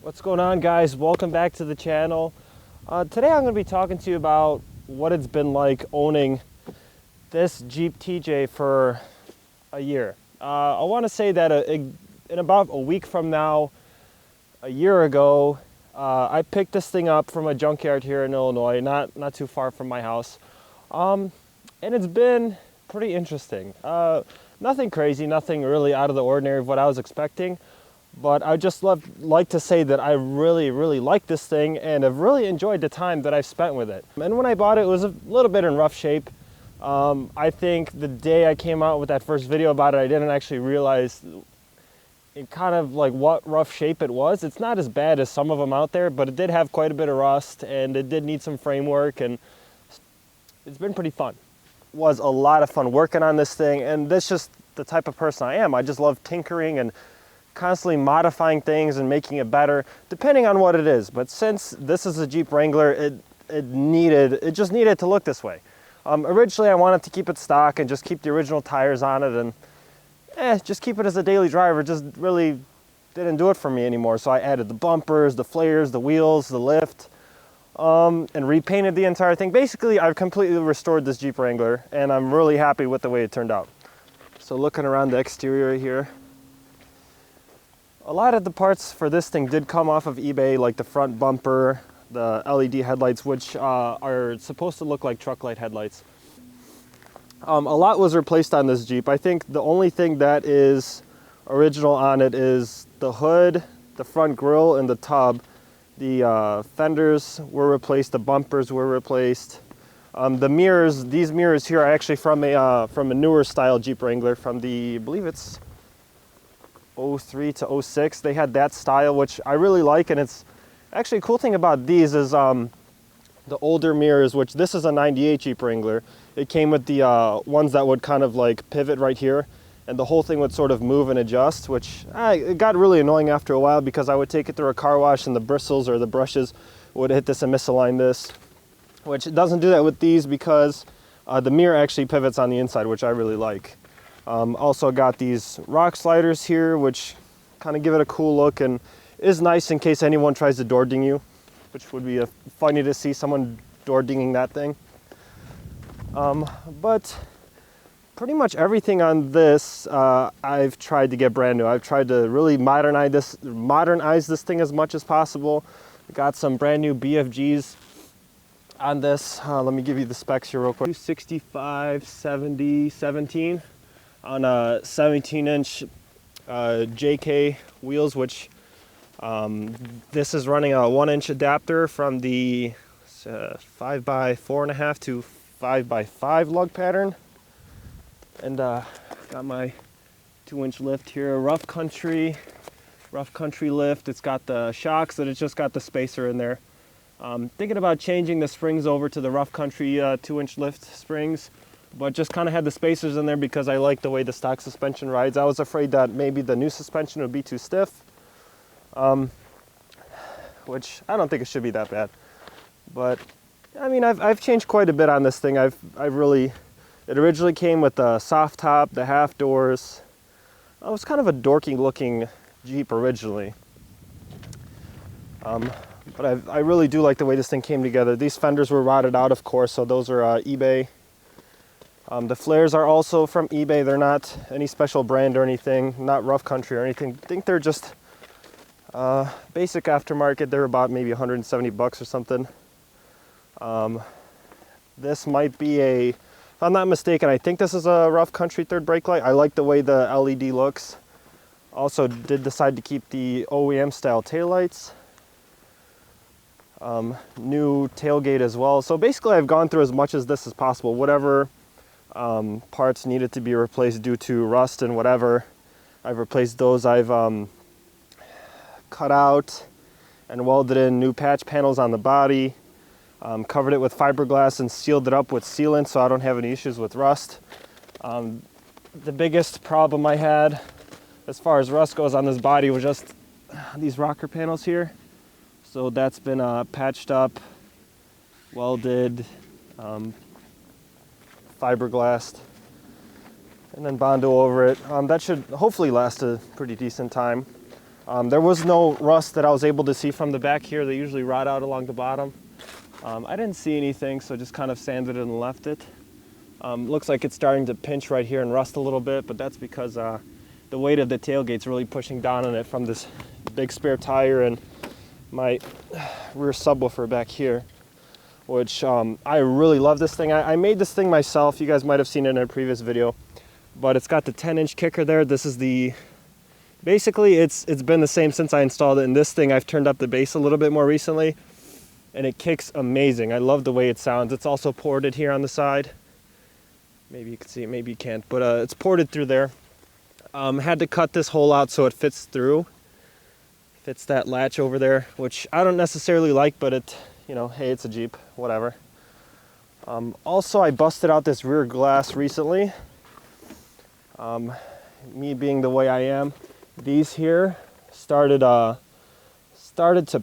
What's going on, guys? Welcome back to the channel. Today I'm going to be talking to you about what it's been like owning this Jeep TJ for a year. I want to say that in about a week from now, a year ago, I picked this thing up from a junkyard here in Illinois, not too far from my house. And it's been pretty interesting. Nothing crazy, nothing really out of the ordinary of what I was expecting. But I just like to say that I really like this thing and have really enjoyed the time that I've spent with it. And when I bought it, it was a little bit in rough shape. I think the day I came out with that first video about it, I didn't actually realize it kind of like what rough shape it was. It's not as bad as some of them out there, but it did have quite a bit of rust and it did need some framework, and it's been pretty fun. It was a lot of fun working on this thing, and that's just the type of person I am. I just love tinkering and constantly modifying things and making it better, depending on what it is. But since this is a Jeep Wrangler, it just needed to look this way. Originally, I wanted to keep it stock and just keep the original tires on it, and just keep it as a daily driver. Just really didn't do it for me anymore. So I added the bumpers, the flares, the wheels, the lift, and repainted the entire thing. Basically, I've completely restored this Jeep Wrangler, and I'm really happy with the way it turned out. So looking around the exterior here, a lot of the parts for this thing did come off of eBay, like the front bumper, the LED headlights, which are supposed to look like truck light headlights. A lot was replaced on this Jeep. I think the only thing that is original on it is the hood, the front grille, and the tub. The fenders were replaced, the bumpers were replaced. The mirrors, these mirrors here are actually from a newer style Jeep Wrangler from the, I believe it's 03 to 06. They had that style, which I really like. And it's actually a cool thing about these is the older mirrors, which this is a 98 Jeep Wrangler. It came with the ones that would kind of like pivot right here, and the whole thing would sort of move and adjust, which it got really annoying after a while because I would take it through a car wash and the bristles or the brushes would hit this and misalign this, which it doesn't do that with these because the mirror actually pivots on the inside, which I really like. Also got these rock sliders here, which kind of give it a cool look and is nice in case anyone tries to door ding you, which would be funny to see someone door dinging that thing. But pretty much everything on this I've tried to get brand new. I've tried to really modernize this thing as much as possible. Got some brand new BFGs on this. Let me give you the specs here real quick. 265, 70, 17. On a 17-inch JK wheels, which this is running a 1-inch adapter from the 5x4.5 to 5x5 lug pattern, and got my 2-inch lift here, rough country lift. It's got the shocks, and it's just got the spacer in there. Thinking about changing the springs over to the rough country 2-inch lift springs, but just kind of had the spacers in there because I like the way the stock suspension rides. I was afraid that maybe the new suspension would be too stiff, which I don't think it should be that bad. But I mean, I've changed quite a bit on this thing. It originally came with the soft top, the half doors. It was kind of a dorky looking Jeep originally. But I really do like the way this thing came together. These fenders were rotted out, of course, so those are eBay. The flares are also from eBay. They're not any special brand or anything, not rough country or anything. I think they're just basic aftermarket. They're about maybe 170 bucks or something. This might be if I'm not mistaken, I think this is a rough country third brake light. I like the way the LED looks. Also did decide to keep the OEM style taillights. New tailgate as well. So basically I've gone through as much as this as possible. Whatever parts needed to be replaced due to rust and whatever, I've replaced those. I've cut out and welded in new patch panels on the body, covered it with fiberglass and sealed it up with sealant so I don't have any issues with rust. The biggest problem I had as far as rust goes on this body was just these rocker panels here. So that's been patched up, welded, fiberglassed, and then Bondo over it. That should hopefully last a pretty decent time. There was no rust that I was able to see from the back here. They usually rot out along the bottom. I didn't see anything, so just kind of sanded it and left it. Looks like it's starting to pinch right here and rust a little bit, but that's because the weight of the tailgate's really pushing down on it from this big spare tire and my rear subwoofer back here, which I really love this thing. I made this thing myself. You guys might have seen it in a previous video, but it's got the 10-inch kicker there. This is basically it's been the same since I installed it, and this thing I've turned up the bass a little bit more recently, and it kicks amazing. I love the way it sounds. It's also ported here on the side. Maybe you can see it, maybe you can't, but it's ported through there. Had to cut this hole out so it fits through. Fits that latch over there, which I don't necessarily like, but it, you know, hey, it's a Jeep, whatever. Also, I busted out this rear glass recently. Me being the way I am, these here started to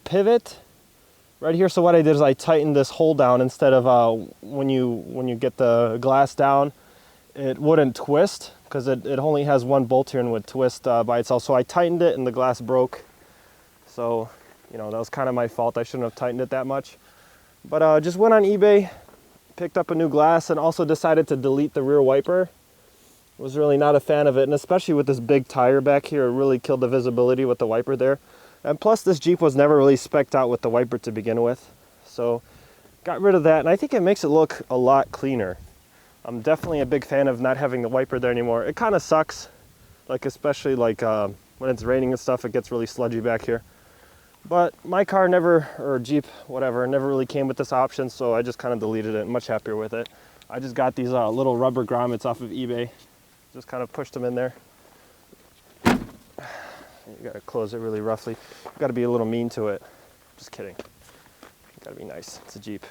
pivot right here. So what I did is I tightened this hole down instead of when you get the glass down, it wouldn't twist because it only has one bolt here and would twist by itself. So I tightened it and the glass broke. So, you know, that was kind of my fault. I shouldn't have tightened it that much. But just went on eBay, picked up a new glass, and also decided to delete the rear wiper. Was really not a fan of it, and especially with this big tire back here, it really killed the visibility with the wiper there. And plus, this Jeep was never really spec'd out with the wiper to begin with. So, got rid of that, and I think it makes it look a lot cleaner. I'm definitely a big fan of not having the wiper there anymore. It kind of sucks, like especially like when it's raining and stuff, it gets really sludgy back here. But my car never, or Jeep, whatever, never really came with this option, so I just kind of deleted it. I'm much happier with it. I just got these little rubber grommets off of eBay. Just kind of pushed them in there. You gotta close it really roughly. You gotta be a little mean to it. Just kidding. You gotta be nice. It's a Jeep.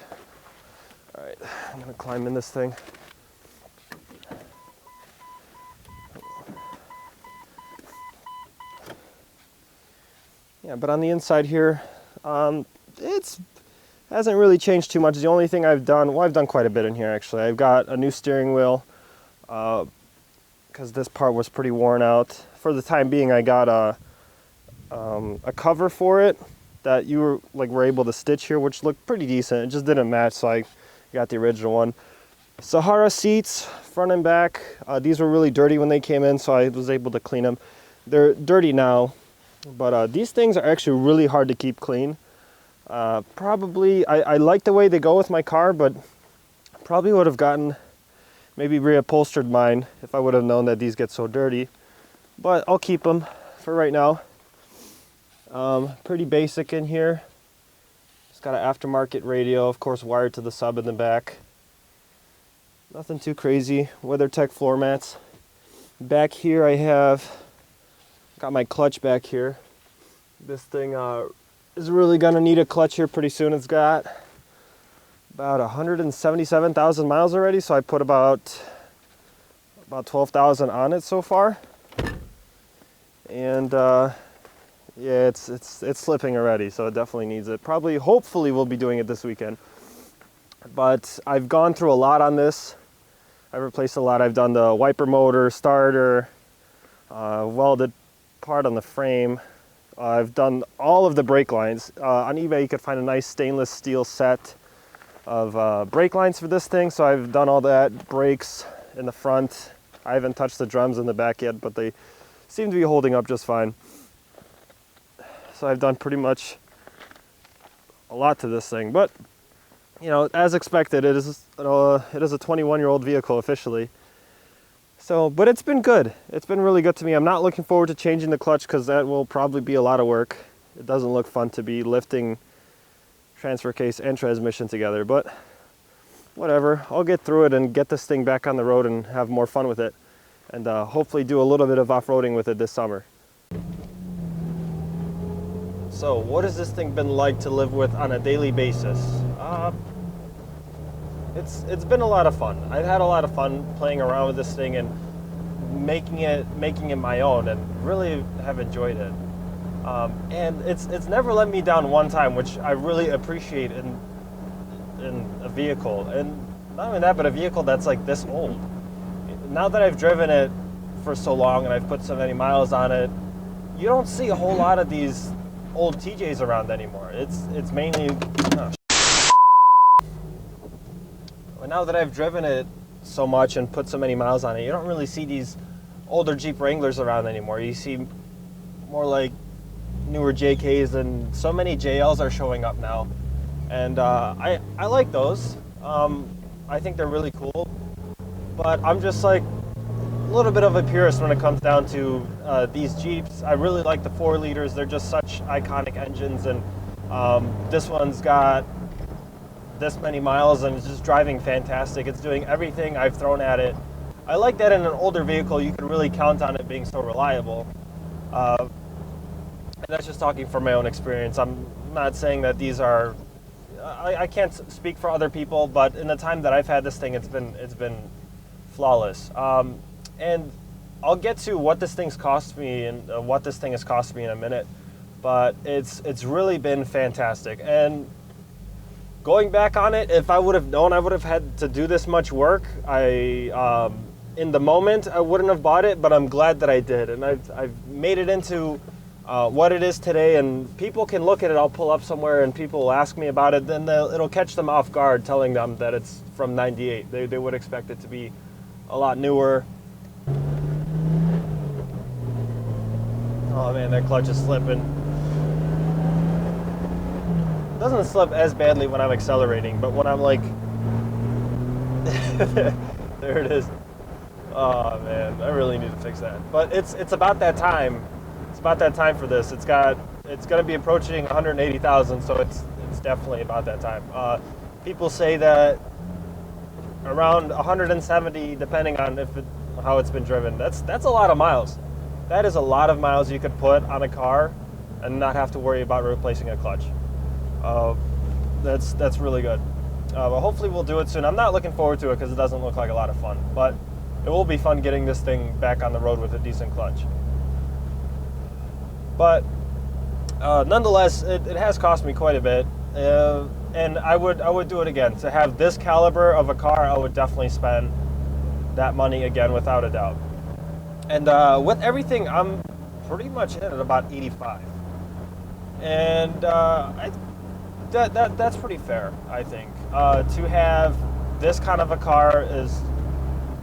All right, I'm gonna climb in this thing. Yeah, but on the inside here, it's hasn't really changed too much. The only thing I've done, well, I've done quite a bit in here actually. I've got a new steering wheel because this part was pretty worn out. For the time being, I got a cover for it that you were able to stitch here, which looked pretty decent. It just didn't match, so I got the original one. Sahara seats, front and back. These were really dirty when they came in, so I was able to clean them. They're dirty now. But these things are actually really hard to keep clean. Probably, I like the way they go with my car, but probably would have maybe reupholstered mine if I would have known that these get so dirty. But I'll keep them for right now. Pretty basic in here. It's got an aftermarket radio, of course, wired to the sub in the back. Nothing too crazy. WeatherTech floor mats. Back here I have got my clutch back here. This thing is really gonna need a clutch here pretty soon. It's got about 177,000 miles already, so I put about 12,000 on it so far. And yeah, it's slipping already, so it definitely needs it. Hopefully we'll be doing it this weekend. But I've gone through a lot on this. I've replaced a lot. I've done the wiper motor, starter, welded part on the frame. I've done all of the brake lines. On eBay you could find a nice stainless steel set of brake lines for this thing, so I've done all that. Brakes in the front. I haven't touched the drums in the back yet, but they seem to be holding up just fine. So I've done pretty much a lot to this thing, but you know, as expected, it is a 21-year-old vehicle officially. So, but it's been good. It's been really good to me. I'm not looking forward to changing the clutch because that will probably be a lot of work. It doesn't look fun to be lifting transfer case and transmission together, but whatever. I'll get through it and get this thing back on the road and have more fun with it, and hopefully do a little bit of off-roading with it this summer. So, what has this thing been like to live with on a daily basis? It's been a lot of fun. I've had a lot of fun playing around with this thing and making it my own, and really have enjoyed it. And it's never let me down one time, which I really appreciate in a vehicle. And not only that, but a vehicle that's like this old. Now that I've driven it for so long and I've put so many miles on it, you don't see a whole lot of these old TJs around anymore. It's mainly. But now that I've driven it so much and put so many miles on it, you don't really see these older Jeep Wranglers around anymore. You see more like newer JKs, and so many JLs are showing up now, and I like those. I think they're really cool, but I'm just like a little bit of a purist when it comes down to these Jeeps. I really like the 4 liters. They're just such iconic engines, and this one's got this many miles and it's just driving fantastic. It's doing everything I've thrown at it. I like that in an older vehicle you can really count on it being so reliable. And that's just talking from my own experience. I'm not saying that these are, I can't speak for other people, but in the time that I've had this thing, it's been flawless. And I'll get to what this thing's cost me and what this thing has cost me in a minute, but it's really been fantastic. And going back on it, if I would have known I would have had to do this much work, in the moment I wouldn't have bought it, but I'm glad that I did, and I've made it into what it is today. And people can look at it. I'll pull up somewhere and people will ask me about it, then it'll catch them off guard telling them that it's from '98. They would expect it to be a lot newer. Oh man, that clutch is slipping. It doesn't slip as badly when I'm accelerating, but when I'm like, there it is. Oh man, I really need to fix that. But it's about that time. It's about that time for this. It's going to be approaching 180,000, so it's definitely about that time. People say that around 170, depending on how it's been driven. That's a lot of miles. That is a lot of miles you could put on a car and not have to worry about replacing a clutch. That's really good. But hopefully we'll do it soon. I'm not looking forward to it because it doesn't look like a lot of fun, but it will be fun getting this thing back on the road with a decent clutch. But nonetheless, it has cost me quite a bit, and I would do it again. To have this caliber of a car, I would definitely spend that money again without a doubt. And with everything, I'm pretty much at about 85, and that's pretty fair, I think. To have this kind of a car is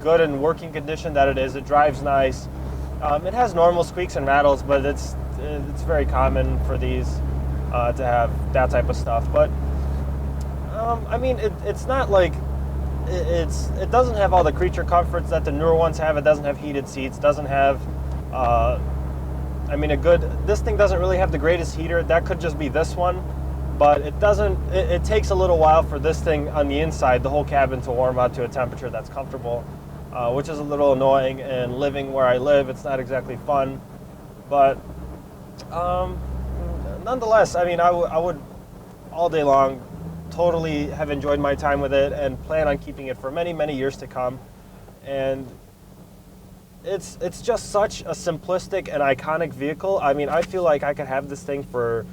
good in working condition that it is. It drives nice. It has normal squeaks and rattles, but it's very common for these to have that type of stuff. But I mean, it's not like it doesn't have all the creature comforts that the newer ones have. It doesn't have heated seats. Doesn't have I mean, this thing doesn't really have the greatest heater. That could just be this one. But it doesn't. It takes a little while for this thing on the inside, the whole cabin, to warm up to a temperature that's comfortable, which is a little annoying. And living where I live, it's not exactly fun. But nonetheless, I mean, I would all day long totally have enjoyed my time with it and plan on keeping it for many, many years to come. And it's just such a simplistic and iconic vehicle. I mean, I feel like I could have this thing for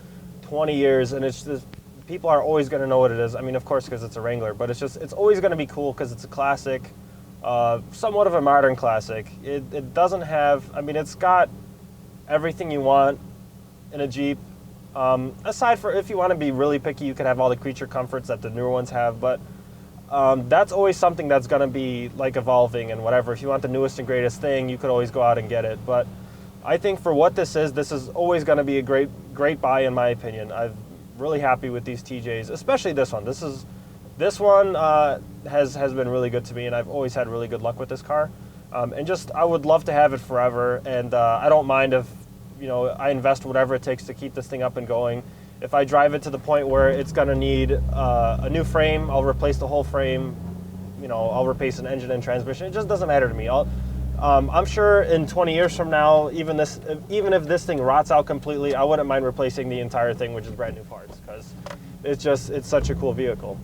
20 years, and it's just, people are always going to know what it is. I mean, of course, because it's a Wrangler, but it's always going to be cool because it's a classic, somewhat of a modern classic. It doesn't have, I mean, it's got everything you want in a Jeep. Aside for if you want to be really picky, you can have all the creature comforts that the newer ones have, but that's always something that's going to be like evolving and whatever. If you want the newest and greatest thing, you could always go out and get it. But I think for what this is always going to be a great buy, in my opinion. I'm really happy with these TJs, especially this one. This one has been really good to me, and I've always had really good luck with this car. And just, I would love to have it forever, and I don't mind if, you know, I invest whatever it takes to keep this thing up and going. If I drive it to the point where it's going to need a new frame, I'll replace the whole frame. You know, I'll replace an engine and transmission. It just doesn't matter to me. I'm sure in 20 years from now, even if this thing rots out completely, I wouldn't mind replacing the entire thing with just brand new parts, because it's such a cool vehicle.